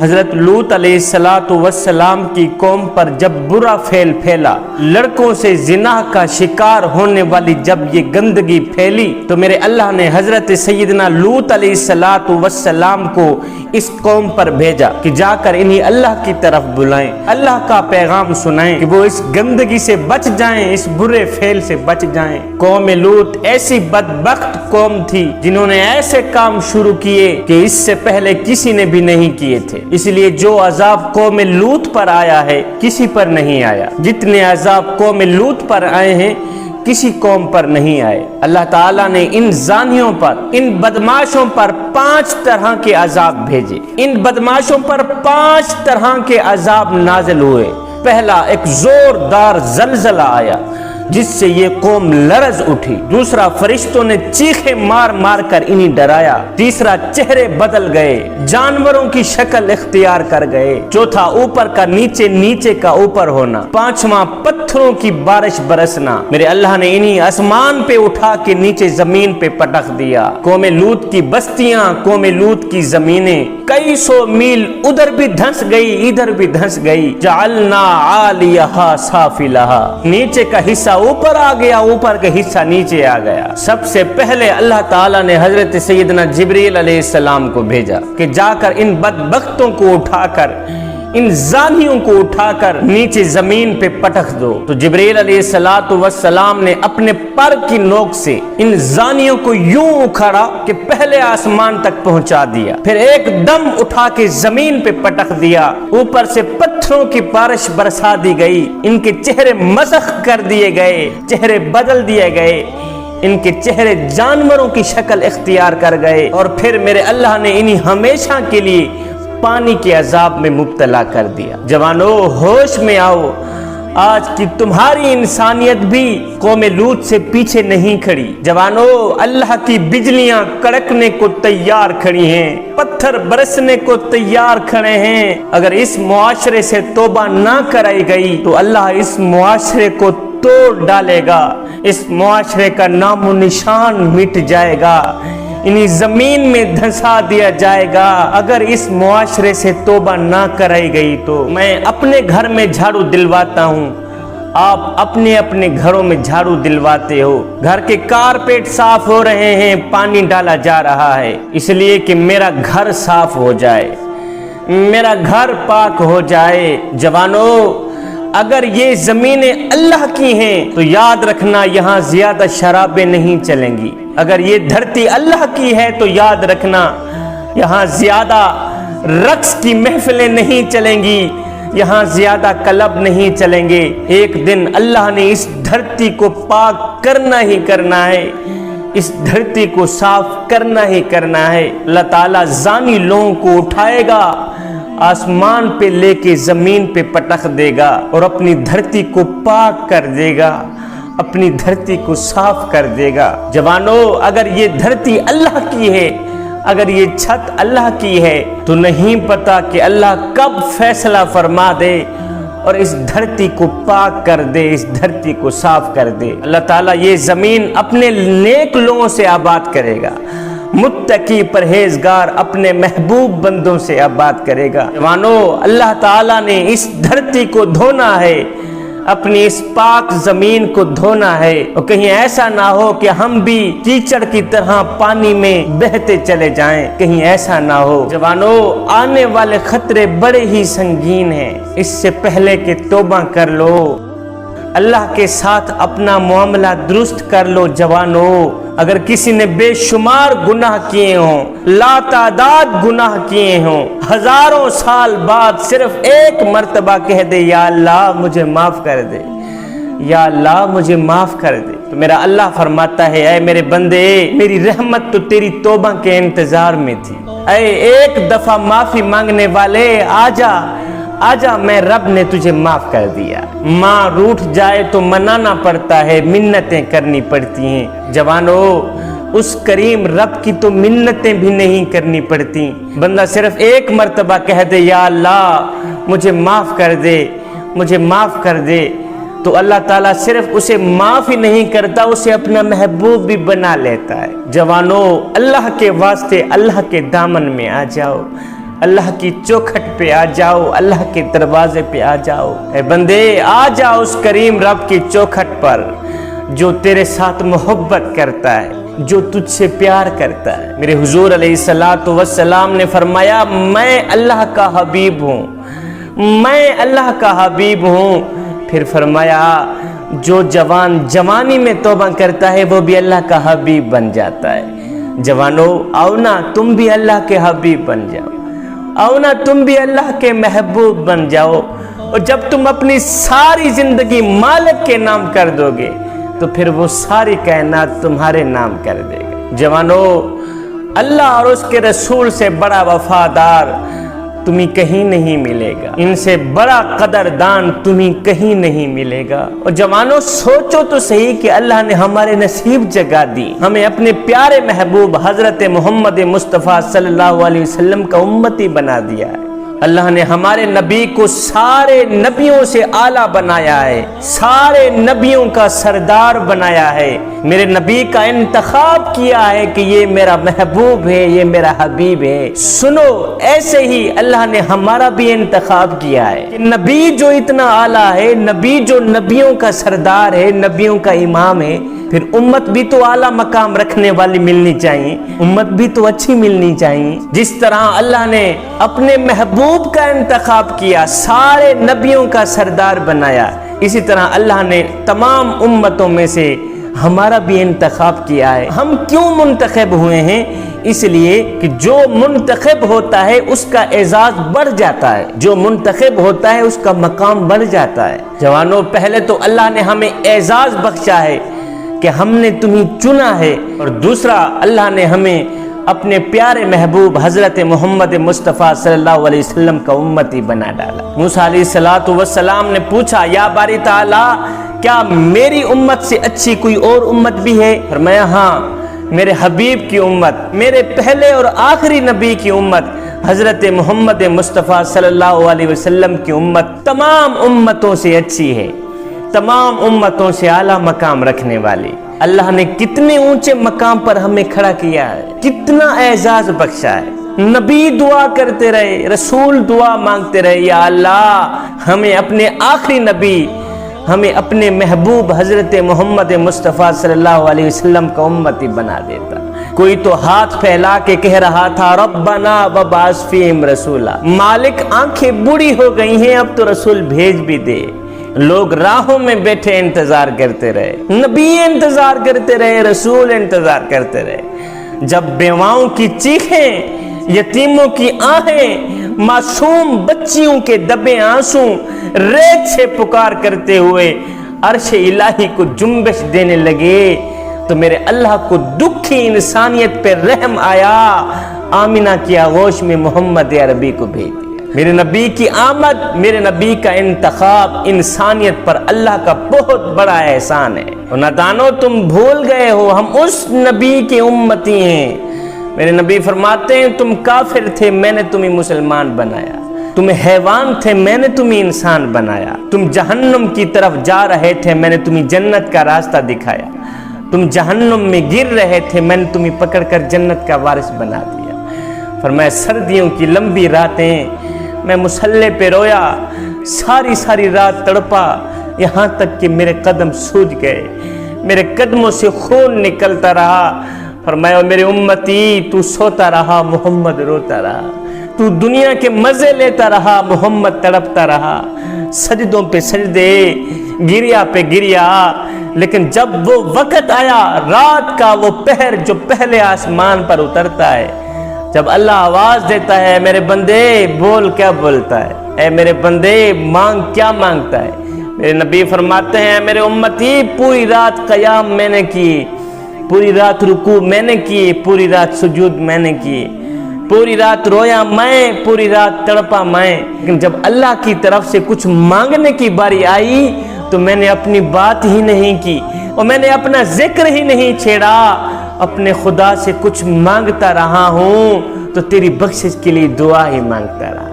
حضرت لوط علیہ السلام کی قوم پر جب برا فعل پھیلا، لڑکوں سے زنا کا شکار ہونے والی جب یہ گندگی پھیلی، تو میرے اللہ نے حضرت سیدنا لوط علیہ السلام کو اس قوم پر بھیجا کہ جا کر انہیں اللہ کی طرف بلائیں، اللہ کا پیغام سنائیں کہ وہ اس گندگی سے بچ جائیں، اس برے فعل سے بچ جائیں۔ قوم لوط ایسی بدبخت قوم تھی جنہوں نے ایسے کام شروع کیے کہ اس سے پہلے کسی نے بھی نہیں کیے تھے، اس لیے جو عذاب قوم لوط پر آیا ہے کسی پر نہیں آیا، جتنے عذاب قوم لوط پر آئے ہیں کسی قوم پر نہیں آئے۔ اللہ تعالیٰ نے ان زانیوں پر، ان بدماشوں پر 5 طرح کے عذاب بھیجے، ان بدماشوں پر 5 طرح کے عذاب نازل ہوئے۔ پہلا، ایک زوردار زلزلہ آیا جس سے یہ قوم لرز اٹھی۔ دوسرا، فرشتوں نے چیخیں مار مار کر انہیں ڈرایا۔ تیسرا، چہرے بدل گئے، جانوروں کی شکل اختیار کر گئے۔ چوتھا، اوپر کا نیچے، نیچے کا اوپر ہونا۔ پانچواں، پتھروں کی بارش برسنا۔ میرے اللہ نے انہیں آسمان پہ اٹھا کے نیچے زمین پہ پٹخ دیا۔ قوم لوط کی بستیاں، قوم لوط کی زمینیں کئی سو میل ادھر بھی دھنس گئی، ادھر بھی دھنس گئی۔ جعلنا عالیہا سافلہا، نیچے کا حصہ اوپر آ گیا، اوپر کا حصہ نیچے آ گیا۔ سب سے پہلے اللہ تعالیٰ نے حضرت سیدنا جبریل علیہ السلام کو بھیجا کہ جا کر ان بدبختوں کو اٹھا کر، ان زانیوں کو اٹھا کر نیچے زمین پہ پٹخ دو۔ تو جبریل علیہ السلام نے اپنے پر کی نوک سے ان زانیوں کو یوں اکھاڑا کہ پہلے آسمان تک پہنچا دیا، پھر ایک دم اٹھا کے زمین پہ پٹخ دیا، اوپر سے پتھروں کی بارش برسا دی گئی، ان کے چہرے مسخ کر دیے گئے، چہرے بدل دیے گئے، ان کے چہرے جانوروں کی شکل اختیار کر گئے، اور پھر میرے اللہ نے انہیں ہمیشہ کے لیے پانی کے عذاب میں مبتلا کر دیا۔ جوانو، ہوش میں آؤ، آج کی تمہاری انسانیت بھی قوم لوط سے پیچھے نہیں کھڑی۔ جوانو، اللہ کی بجلیاں کڑکنے کو تیار کھڑی ہیں، پتھر برسنے کو تیار کھڑے ہیں۔ اگر اس معاشرے سے توبہ نہ کرائی گئی تو اللہ اس معاشرے کو توڑ ڈالے گا، اس معاشرے کا نام و نشان مٹ جائے گا، انہیں زمین میں دھنسا دیا جائے گا۔ اگر اس معاشرے سے توبہ نہ کرائی گئی تو میں اپنے گھر میں جھاڑو دلواتا ہوں، آپ اپنے اپنے گھروں میں جھاڑو دلواتے ہو، گھر کے کارپیٹ صاف ہو رہے ہیں، پانی ڈالا جا رہا ہے، اس لیے کہ میرا گھر صاف ہو جائے، میرا گھر پاک ہو جائے۔ جوانو، اگر یہ زمینیں اللہ کی ہیں تو یاد رکھنا یہاں زیادہ شرابیں نہیں چلیں گی۔ اگر یہ دھرتی اللہ کی ہے تو یاد رکھنا یہاں زیادہ رقص کی محفلیں نہیں چلیں گی، یہاں زیادہ کلب نہیں چلیں گے۔ ایک دن اللہ نے اس دھرتی کو پاک کرنا ہی کرنا ہے، اس دھرتی کو صاف کرنا ہی کرنا ہے۔ اللہ تعالیٰ زانی لوگوں کو اٹھائے گا، آسمان پہ لے کے زمین پہ پٹخ دے گا اور اپنی دھرتی کو پاک کر دے گا، اپنی دھرتی کو صاف کر دے گا۔ جوانو، اگر یہ دھرتی اللہ کی ہے، اگر یہ چھت اللہ کی ہے تو نہیں پتا کہ اللہ کب فیصلہ فرما دے اور اس دھرتی کو پاک کر دے، اس دھرتی کو صاف کر دے۔ اللہ تعالیٰ یہ زمین اپنے نیک لوگوں سے آباد کرے گا، متقی پرہیزگار اپنے محبوب بندوں سے آباد کرے گا۔ جوانو، اللہ تعالیٰ نے اس دھرتی کو دھونا ہے، اپنی اس پاک زمین کو دھونا ہے، اور کہیں ایسا نہ ہو کہ ہم بھی کیچڑ کی طرح پانی میں بہتے چلے جائیں، کہیں ایسا نہ ہو۔ جوانو، آنے والے خطرے بڑے ہی سنگین ہیں، اس سے پہلے کہ توبہ کر لو، اللہ کے ساتھ اپنا معاملہ درست کر لو۔ جوانو، اگر کسی نے بے شمار گناہ کیے ہوں، لا تعداد گناہ کیے ہوں، ہزاروں سال بعد صرف ایک مرتبہ کہہ دے یا اللہ مجھے معاف کر دے، یا اللہ مجھے معاف کر دے، تو میرا اللہ فرماتا ہے اے میرے بندے، میری رحمت تو تیری توبہ کے انتظار میں تھی، اے ایک دفعہ معافی مانگنے والے آجا آجا، میں رب نے تجھے معاف کر دیا۔ ماں روٹھ جائے تو منانا پڑتا ہے، منتیں کرنی پڑتی ہیں۔ جوانو، اس کریم رب کی تو منتیں بھی نہیں کرنی پڑتی، بندہ صرف ایک مرتبہ کہہ دے یا اللہ مجھے معاف کر دے، مجھے معاف کر دے، تو اللہ تعالیٰ صرف اسے معاف ہی نہیں کرتا، اسے اپنا محبوب بھی بنا لیتا ہے۔ جوانو، اللہ کے واسطے اللہ کے دامن میں آ جاؤ، اللہ کی چوکھٹ پہ آ جاؤ، اللہ کے دروازے پہ آ جاؤ۔ اے بندے آ جاؤ اس کریم رب کی چوکھٹ پر جو تیرے ساتھ محبت کرتا ہے، جو تجھ سے پیار کرتا ہے۔ میرے حضور علیہ السلام نے فرمایا میں اللہ کا حبیب ہوں، میں اللہ کا حبیب ہوں۔ پھر فرمایا جو جوان جوانی میں توبہ کرتا ہے وہ بھی اللہ کا حبیب بن جاتا ہے۔ جوانو آؤ نا تم بھی اللہ کے حبیب بن جاؤ، آؤ نا تم بھی اللہ کے محبوب بن جاؤ، اور جب تم اپنی ساری زندگی مالک کے نام کر دو گے تو پھر وہ ساری کائنات تمہارے نام کر دے گا۔ جوانو اللہ اور اس کے رسول سے بڑا وفادار تمہیں کہیں نہیں ملے گا، ان سے بڑا قدردان تمہیں کہیں نہیں ملے گا۔ اور جوانوں سوچو تو صحیح کہ اللہ نے ہمارے نصیب جگا دی، ہمیں اپنے پیارے محبوب حضرت محمد مصطفیٰ صلی اللہ علیہ وسلم کا امتی بنا دیا ہے۔ اللہ نے ہمارے نبی کو سارے نبیوں سے اعلیٰ بنایا ہے، سارے نبیوں کا سردار بنایا ہے، میرے نبی کا انتخاب کیا ہے کہ یہ میرا محبوب ہے، یہ میرا حبیب ہے۔ سنو ایسے ہی اللہ نے ہمارا بھی انتخاب کیا ہے کہ نبی جو اتنا اعلیٰ ہے، نبی جو نبیوں کا سردار ہے، نبیوں کا امام ہے، پھر امت بھی تو اعلیٰ مقام رکھنے والی ملنی چاہیے، امت بھی تو اچھی ملنی چاہیے۔ جس طرح اللہ نے اپنے محبوب کا انتخاب کیا، سارے نبیوں کا سردار بنایا، اسی طرح اللہ نے تمام امتوں میں سے ہمارا بھی انتخاب کیا ہے۔ ہم کیوں منتخب ہوئے ہیں؟ اس لیے کہ جو منتخب ہوتا ہے اس کا اعزاز بڑھ جاتا ہے، جو منتخب ہوتا ہے اس کا مقام بڑھ جاتا ہے۔ جوانوں پہلے تو اللہ نے ہمیں اعزاز بخشا ہے کہ ہم نے تمہیں چنا ہے، اور دوسرا اللہ نے ہمیں اپنے پیارے محبوب حضرت محمد مصطفیٰ صلی اللہ علیہ وسلم کا امتی بنا ڈالا۔ موسیٰ علیہ السلام نے پوچھا یا باری تعالیٰ کیا میری امت سے اچھی کوئی اور امت بھی ہے؟ فرمایا ہاں، میرے حبیب کی امت، میرے پہلے اور آخری نبی کی امت حضرت محمد مصطفیٰ صلی اللہ علیہ وسلم کی امت تمام امتوں سے اچھی ہے، تمام امتوں سے اعلیٰ مقام رکھنے والی۔ اللہ نے کتنے اونچے مقام پر ہمیں کھڑا کیا ہے، کتنا اعزاز بخشا ہے۔ نبی دعا کرتے رہے، رسول دعا مانگتے رہے، یا اللہ ہمیں اپنے آخری نبی، ہمیں اپنے محبوب حضرت محمد مصطفیٰ صلی اللہ علیہ وسلم کا امتی بنا دیتا۔ کوئی تو ہاتھ پھیلا کے کہہ رہا تھا ربنا وبعث فیہم رسولا، مالک آنکھیں بوڑھی ہو گئی ہیں اب تو رسول بھیج بھی دے۔ لوگ راہوں میں بیٹھے انتظار کرتے رہے، نبی انتظار کرتے رہے، رسول انتظار کرتے رہے۔ جب بیواؤں کی چیخیں، یتیموں کی آہیں، معصوم بچیوں کے دبے آنسوں ریت سے پکار کرتے ہوئے عرش الہی کو جنبش دینے لگے تو میرے اللہ کو دکھی انسانیت پہ رحم آیا، آمینہ کی آغوش میں محمد عربی کو بھیج دیا۔ میرے نبی کی آمد، میرے نبی کا انتخاب انسانیت پر اللہ کا بہت بڑا احسان ہے۔ اور نادانو تم بھول گئے ہو ہم اس نبی کی امتی ہیں۔ میرے نبی فرماتے ہیں تم کافر تھے، میں نے تمہیں مسلمان بنایا، تم حیوان تھے، میں نے تمہیں انسان بنایا، تم جہنم کی طرف جا رہے تھے، میں نے تمہیں جنت کا راستہ دکھایا، تم جہنم میں گر رہے تھے، میں نے تمہیں پکڑ کر جنت کا وارث بنا دیا۔ فرمایا سردیوں کی لمبی راتیں میں مصلے پہ رویا، ساری رات تڑپا، یہاں تک کہ میرے قدم سوج گئے، میرے قدموں سے خون نکلتا رہا۔ فرمایا میرے امتی تو سوتا رہا، محمد روتا رہا، تو دنیا کے مزے لیتا رہا، محمد تڑپتا رہا، سجدوں پہ سجدے، گریا پہ گریا، لیکن جب وہ وقت آیا رات کا، وہ پہر جو پہلے آسمان پر اترتا ہے، جب اللہ آواز دیتا ہے میرے بندے بول کیا بولتا ہے، اے میرے بندے مانگ کیا مانگتا ہے، میرے نبی فرماتے ہیں میرے امتی پوری رات قیام میں نے کی، پوری رات رکوع میں نے کی، پوری رات سجود میں نے کی، پوری رات رویا میں، پوری رات تڑپا میں، لیکن جب اللہ کی طرف سے کچھ مانگنے کی باری آئی تو میں نے اپنی بات ہی نہیں کی اور میں نے اپنا ذکر ہی نہیں چھیڑا، اپنے خدا سے کچھ مانگتا رہا ہوں تو تیری بخشش کے لیے دعا ہی مانگتا رہا۔